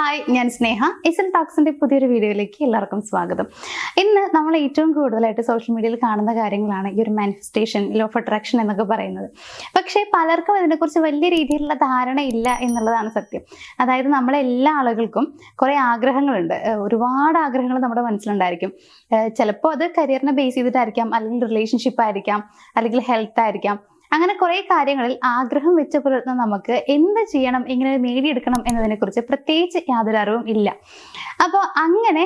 Hi, ഞാൻ സ്നേഹ. SL ടോക്സിന്റെ പുതിയൊരു വീഡിയോയിലേക്ക് എല്ലാവർക്കും സ്വാഗതം. ഇന്ന് നമ്മൾ ഏറ്റവും കൂടുതലായിട്ട് സോഷ്യൽ മീഡിയയിൽ കാണുന്ന കാര്യങ്ങളാണ് ഈ ഒരു മാനിഫെസ്റ്റേഷൻ, ലോ ഓഫ് അട്രാക്ഷൻ എന്നൊക്കെ പറയുന്നത്. പക്ഷേ പലർക്കും ഇതിനെക്കുറിച്ച് വലിയ രീതിയിലുള്ള ധാരണയില്ല എന്നുള്ളതാണ് സത്യം. അതായത് നമ്മളെല്ലാ ആളുകൾക്കും കുറേ ആഗ്രഹങ്ങളുണ്ട്. ഒരുപാട് ആഗ്രഹങ്ങൾ നമ്മുടെ മനസ്സിലുണ്ടായിരിക്കും. ചിലപ്പോൾ അത് കരിയറിനെ ബേസ് ചെയ്തിട്ടായിരിക്കാം, അല്ലെങ്കിൽ റിലേഷൻഷിപ്പ് ആയിരിക്കാം, അല്ലെങ്കിൽ ഹെൽത്ത് ആയിരിക്കാം. അങ്ങനെ കുറേ കാര്യങ്ങളിൽ ആഗ്രഹം വെച്ച് പുലർത്തുന്ന നമുക്ക് എന്ത് ചെയ്യണം, എങ്ങനെ നേടിയെടുക്കണം എന്നതിനെക്കുറിച്ച് പ്രത്യേകിച്ച് യാതൊരു അറിവും ഇല്ല. അപ്പോൾ അങ്ങനെ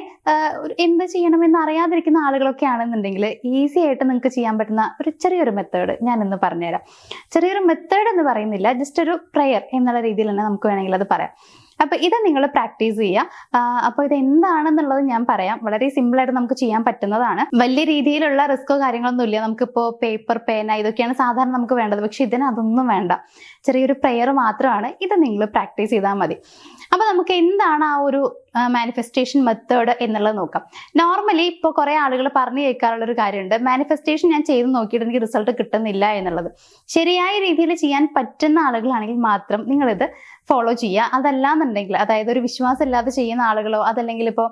എന്ത് ചെയ്യണമെന്ന് അറിയാതിരിക്കുന്ന ആളുകളൊക്കെ ആണെന്നുണ്ടെങ്കിൽ ഈസി ആയിട്ട് നിങ്ങൾക്ക് ചെയ്യാൻ പറ്റുന്ന ഒരു ചെറിയൊരു മെത്തേഡ് ഞാൻ ഇന്ന് പറഞ്ഞുതരാം. ചെറിയൊരു മെത്തേഡ് എന്ന് പറയുന്നില്ല, ജസ്റ്റ് ഒരു പ്രെയർ എന്നുള്ള രീതിയിൽ തന്നെ നമുക്ക് വേണമെങ്കിൽ അത് പറയാം. അപ്പൊ ഇത് നിങ്ങൾ പ്രാക്ടീസ് ചെയ്യുക. അപ്പോൾ ഇത് എന്താണെന്നുള്ളത് ഞാൻ പറയാം. വളരെ സിമ്പിൾ ആയിട്ട് നമുക്ക് ചെയ്യാൻ പറ്റുന്നതാണ്. വലിയ രീതിയിലുള്ള റിസ്കോ കാര്യങ്ങളൊന്നും ഇല്ല. നമുക്കിപ്പോൾ പേപ്പർ, പേന ഇതൊക്കെയാണ് സാധാരണ നമുക്ക് വേണ്ടത്. പക്ഷെ ഇതിന് അതൊന്നും വേണ്ട. ചെറിയൊരു പ്രെയർ മാത്രമാണ്. ഇത് നിങ്ങൾ പ്രാക്ടീസ് ചെയ്താൽ മതി. അപ്പൊ നമുക്ക് എന്താണ് ആ ഒരു മാനിഫെസ്റ്റേഷൻ മെത്തേഡ് എന്നുള്ളത് നോക്കാം. നോർമലി ഇപ്പോൾ കുറെ ആളുകൾ പറഞ്ഞു കേൾക്കാറുള്ള ഒരു കാര്യമുണ്ട്, മാനിഫെസ്റ്റേഷൻ ഞാൻ ചെയ്ത് നോക്കിയിട്ട് എനിക്ക് റിസൾട്ട് കിട്ടുന്നില്ല എന്നുള്ളത്. ശരിയായ രീതിയിൽ ചെയ്യാൻ പറ്റുന്ന ആളുകളാണെങ്കിൽ മാത്രം നിങ്ങളിത് ഫോളോ ചെയ്യുക. അതല്ലാന്നുണ്ടെങ്കിൽ, അതായത് ഒരു വിശ്വാസം ഇല്ലാതെ ചെയ്യുന്ന ആളുകളോ, അതല്ലെങ്കിൽ ഇപ്പോൾ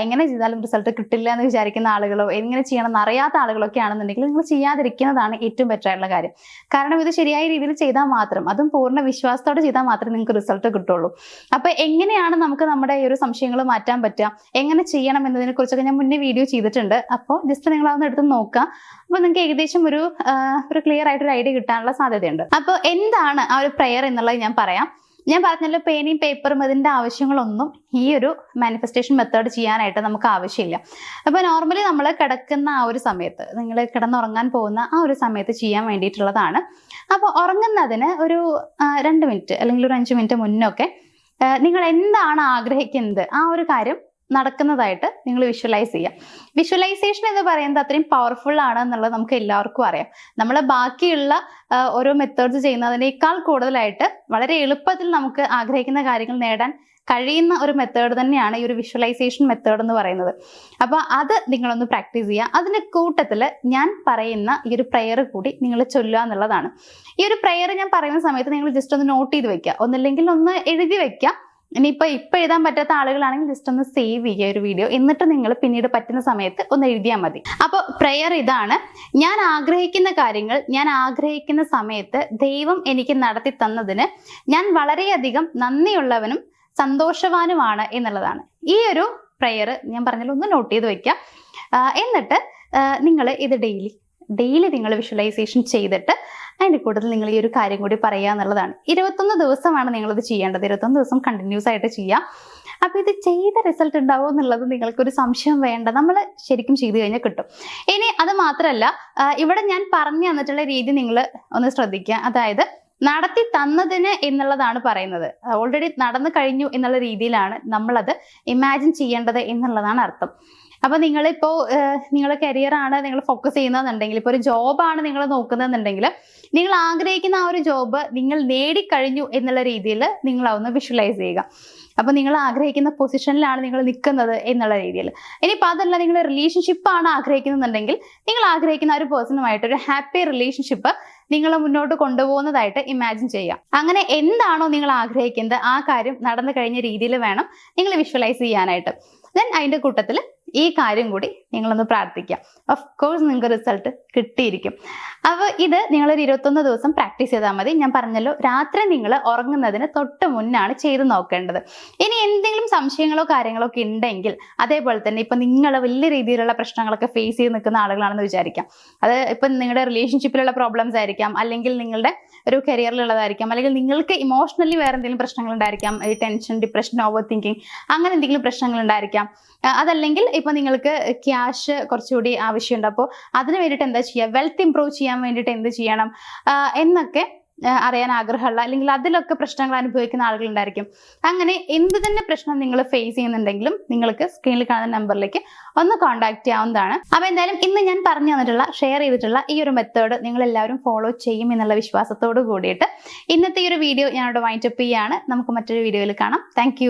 എങ്ങനെ ചെയ്താലും റിസൾട്ട് കിട്ടില്ല എന്ന് വിചാരിക്കുന്ന ആളുകളോ, എങ്ങനെ ചെയ്യണം എന്ന് അറിയാത്ത ആളുകളൊക്കെ ആണെന്നുണ്ടെങ്കിൽ നിങ്ങൾ ചെയ്യാതിരിക്കുന്നതാണ് ഏറ്റവും ബെറ്റർ ആയിട്ടുള്ള കാര്യം. കാരണം ഇത് ശരിയായ രീതിയിൽ ചെയ്താൽ മാത്രം, അതും പൂർണ്ണ വിശ്വാസത്തോടെ ചെയ്താൽ മാത്രമേ നിങ്ങൾക്ക് റിസൾട്ട് കിട്ടുള്ളൂ. അപ്പൊ എങ്ങനെയാണ് നമുക്ക് നമ്മുടെ ഈ ഒരു സംശയങ്ങൾ മാറ്റാൻ പറ്റുക, എങ്ങനെ ചെയ്യണം എന്നതിനെ കുറിച്ചൊക്കെ ഞാൻ മുന്നേ വീഡിയോ ചെയ്തിട്ടുണ്ട്. അപ്പോൾ ജസ്റ്റ് നിങ്ങൾ അതൊന്ന് എടുത്ത് നോക്കുക. അപ്പൊ നിങ്ങൾക്ക് ഏകദേശം ഒരു ക്ലിയർ ആയിട്ടൊരു ഐഡിയ കിട്ടാനുള്ള സാധ്യതയുണ്ട്. അപ്പോൾ എന്താണ് ആ ഒരു പ്രെയർ എന്നുള്ളത് ഞാൻ പറയാം. ഞാൻ പറഞ്ഞല്ലോ, പേനയും പേപ്പറും ഇതിന്റെ ആവശ്യങ്ങളൊന്നും ഈ ഒരു മാനിഫെസ്റ്റേഷൻ മെത്തേഡ് ചെയ്യാനായിട്ട് നമുക്ക് ആവശ്യമില്ല. അപ്പോൾ നോർമലി നമ്മൾ കിടക്കുന്ന ആ ഒരു സമയത്ത്, നിങ്ങൾ കിടന്നുറങ്ങാൻ പോകുന്ന ആ ഒരു സമയത്ത് ചെയ്യാൻ വേണ്ടിയിട്ടുള്ളതാണ്. അപ്പോൾ ഉറങ്ങുന്നതിന് ഒരു 2 മിനിറ്റ് അല്ലെങ്കിൽ ഒരു 5 മിനിറ്റ് മുന്നൊക്കെ നിങ്ങൾ എന്താണ് ആഗ്രഹിക്കുന്നത് ആ ഒരു കാര്യം നടക്കുന്നതായിട്ട് നിങ്ങൾ വിഷ്വലൈസ് ചെയ്യുക. വിഷ്വലൈസേഷൻ എന്ന് പറയുന്നത് അത്രയും പവർഫുൾ ആണ് എന്നുള്ളത് നമുക്ക് എല്ലാവർക്കും അറിയാം. നമ്മൾ ബാക്കിയുള്ള ഓരോ മെത്തേഡ്സ് ചെയ്യുന്നതിനേക്കാൾ കൂടുതലായിട്ട് വളരെ എളുപ്പത്തിൽ നമുക്ക് ആഗ്രഹിക്കുന്ന കാര്യങ്ങൾ നേടാൻ കഴിയുന്ന ഒരു മെത്തേഡ് തന്നെയാണ് ഈ ഒരു വിഷ്വലൈസേഷൻ മെത്തേഡ് എന്ന് പറയുന്നത്. അപ്പോൾ അത് നിങ്ങളൊന്ന് പ്രാക്ടീസ് ചെയ്യുക. അതിൻ്റെ കൂട്ടത്തിൽ ഞാൻ പറയുന്ന ഈ ഒരു പ്രെയർ കൂടി നിങ്ങൾ ചൊല്ലുക എന്നുള്ളതാണ്. ഈ ഒരു പ്രെയർ ഞാൻ പറയുന്ന സമയത്ത് നിങ്ങൾ ജസ്റ്റ് ഒന്ന് നോട്ട് ചെയ്ത് വെക്കുക, ഒന്നില്ലെങ്കിൽ ഒന്ന് എഴുതി വെക്കുക. ഇനിയിപ്പോൾ എഴുതാൻ പറ്റാത്ത ആളുകളാണെങ്കിൽ ജസ്റ്റ് ഒന്ന് സേവ് ചെയ്യുക ഒരു വീഡിയോ, എന്നിട്ട് നിങ്ങൾ പിന്നീട് പറ്റുന്ന സമയത്ത് ഒന്ന് എഴുതിയാൽ മതി. അപ്പോൾ പ്രെയർ ഇതാണ്: ഞാൻ ആഗ്രഹിക്കുന്ന കാര്യങ്ങൾ ഞാൻ ആഗ്രഹിക്കുന്ന സമയത്ത് ദൈവം എനിക്ക് നടത്തി തന്നതിന് ഞാൻ വളരെയധികം നന്ദിയുള്ളവനും സന്തോഷവാനുമാണ് എന്നുള്ളതാണ്. ഈ ഒരു പ്രെയർ ഞാൻ പറഞ്ഞാൽ ഒന്ന് നോട്ട് ചെയ്ത് വെക്കുക. എന്നിട്ട് നിങ്ങൾ ഇത് ഡെയിലി നിങ്ങൾ വിഷ്വലൈസേഷൻ ചെയ്തിട്ട് അതിൻ്റെ കൂട്ടത്തിൽ നിങ്ങൾ ഈ ഒരു കാര്യം കൂടി പറയുക എന്നുള്ളതാണ്. 21 ദിവസമാണ് നിങ്ങളിത് ചെയ്യേണ്ടത്. 21 ദിവസം കണ്ടിന്യൂസ് ആയിട്ട് ചെയ്യാം. അപ്പോൾ ഇത് ചെയ്ത റിസൾട്ട് ഉണ്ടാവുമോ എന്നുള്ളത് നിങ്ങൾക്കൊരു സംശയം വേണ്ട. നമ്മൾ ശരിക്കും ചെയ്ത് കഴിഞ്ഞാൽ കിട്ടും. ഇനി അത് മാത്രമല്ല, ഇവിടെ ഞാൻ പറഞ്ഞു തന്നിട്ടുള്ള രീതി നിങ്ങൾ ഒന്ന് ശ്രദ്ധിക്കുക. അതായത് നടത്തി തന്നതിന് എന്നുള്ളതാണ് പറയുന്നത്. ഓൾറെഡി നടന്നു കഴിഞ്ഞു എന്നുള്ള രീതിയിലാണ് നമ്മളത് ഇമാജിൻ ചെയ്യേണ്ടത് എന്നുള്ളതാണ് അർത്ഥം. അപ്പൊ നിങ്ങളിപ്പോ നിങ്ങളെ കരിയറാണ് നിങ്ങൾ ഫോക്കസ് ചെയ്യുന്നതെന്നുണ്ടെങ്കിൽ, ഇപ്പോൾ ഒരു ജോബാണ് നിങ്ങൾ നോക്കുന്നതെന്നുണ്ടെങ്കിൽ, നിങ്ങൾ ആഗ്രഹിക്കുന്ന ആ ഒരു ജോബ് നിങ്ങൾ നേടിക്കഴിഞ്ഞു എന്നുള്ള രീതിയിൽ നിങ്ങൾ അതൊന്ന് വിഷ്വലൈസ് ചെയ്യുക. അപ്പൊ നിങ്ങൾ ആഗ്രഹിക്കുന്ന പൊസിഷനിലാണ് നിങ്ങൾ നിൽക്കുന്നത് എന്നുള്ള രീതിയിൽ. ഇനിയിപ്പോൾ അതല്ല, നിങ്ങൾ റിലേഷൻഷിപ്പാണ് ആഗ്രഹിക്കുന്നുണ്ടെങ്കിൽ, നിങ്ങൾ ആഗ്രഹിക്കുന്ന ഒരു പേഴ്സണുമായിട്ട് ഒരു ഹാപ്പി റിലേഷൻഷിപ്പ് നിങ്ങൾ മുന്നോട്ട് കൊണ്ടുപോകുന്നതായിട്ട് ഇമാജിൻ ചെയ്യാം. അങ്ങനെ എന്താണോ നിങ്ങൾ ആഗ്രഹിക്കുന്നത് ആ കാര്യം നടന്നു കഴിഞ്ഞ രീതിയിൽ വേണം നിങ്ങൾ വിഷ്വലൈസ് ചെയ്യാനായിട്ട്. ദെൻ അതിൻ്റെ കൂട്ടത്തിൽ ഈ കാര്യം കൂടി നിങ്ങളൊന്ന് പ്രാർത്ഥിക്കുക. ഓഫ് കോഴ്സ് നിങ്ങൾക്ക് റിസൾട്ട് കിട്ടിയിരിക്കും. അപ്പോൾ ഇത് നിങ്ങളൊരു 21 ദിവസം പ്രാക്ടീസ് ചെയ്താൽ മതി. ഞാൻ പറഞ്ഞല്ലോ, രാത്രി നിങ്ങൾ ഉറങ്ങുന്നതിന് തൊട്ട് മുന്നാണ് ചെയ്ത് നോക്കേണ്ടത്. ഇനി എന്തെങ്കിലും സംശയങ്ങളോ കാര്യങ്ങളോ ഒക്കെ ഉണ്ടെങ്കിൽ, അതേപോലെ തന്നെ ഇപ്പം നിങ്ങൾ വലിയ രീതിയിലുള്ള പ്രശ്നങ്ങളൊക്കെ ഫേസ് ചെയ്ത് നിൽക്കുന്ന ആളുകളാണെന്ന് വിചാരിക്കാം. അത് ഇപ്പം നിങ്ങളുടെ റിലേഷൻഷിപ്പിലുള്ള പ്രോബ്ലംസ് ആയിരിക്കാം, അല്ലെങ്കിൽ നിങ്ങളുടെ ഒരു കരിയറിലുള്ളതായിരിക്കാം, അല്ലെങ്കിൽ നിങ്ങൾക്ക് ഇമോഷണലി വേറെ എന്തെങ്കിലും പ്രശ്നങ്ങൾ ഉണ്ടായിരിക്കാം, ഈ ടെൻഷൻ, ഡിപ്രഷൻ, ഓവർ തിങ്കിങ്, അങ്ങനെ എന്തെങ്കിലും പ്രശ്നങ്ങൾ ഉണ്ടായിരിക്കാം. അതല്ലെങ്കിൽ ഇപ്പൊ നിങ്ങൾക്ക് ക്യാഷ് കുറച്ചുകൂടി ആവശ്യമുണ്ട്. അപ്പോൾ അതിന് വേണ്ടിയിട്ട് എന്താ ചെയ്യുക, വെൽത്ത് ഇംപ്രൂവ് ചെയ്യാൻ വേണ്ടിയിട്ട് എന്ത് ചെയ്യണം എന്നൊക്കെ അറിയാൻ ആഗ്രഹമുള്ള, അല്ലെങ്കിൽ അതിലൊക്കെ പ്രശ്നങ്ങൾ അനുഭവിക്കുന്ന ആളുകൾ ഉണ്ടായിരിക്കും. അങ്ങനെ എന്ത് തന്നെ പ്രശ്നം നിങ്ങൾ ഫേസ് ചെയ്യുന്നുണ്ടെങ്കിലും നിങ്ങൾക്ക് സ്ക്രീനിൽ കാണുന്ന നമ്പറിലേക്ക് ഒന്ന് കോൺടാക്ട് ചെയ്യാവുന്നതാണ്. അപ്പൊ എന്തായാലും ഇന്ന് ഞാൻ പറഞ്ഞു തന്നിട്ടുള്ള, ഷെയർ ചെയ്തിട്ടുള്ള ഈ ഒരു മെത്തേഡ് നിങ്ങൾ എല്ലാവരും ഫോളോ ചെയ്യും എന്നുള്ള വിശ്വാസത്തോട് കൂടിയിട്ട് ഇന്നത്തെ ഈ ഒരു വീഡിയോ ഞാനിവിടെ വൈൻഡപ്പ് ചെയ്യാണ്. നമുക്ക് മറ്റൊരു വീഡിയോയിൽ കാണാം. Thank you.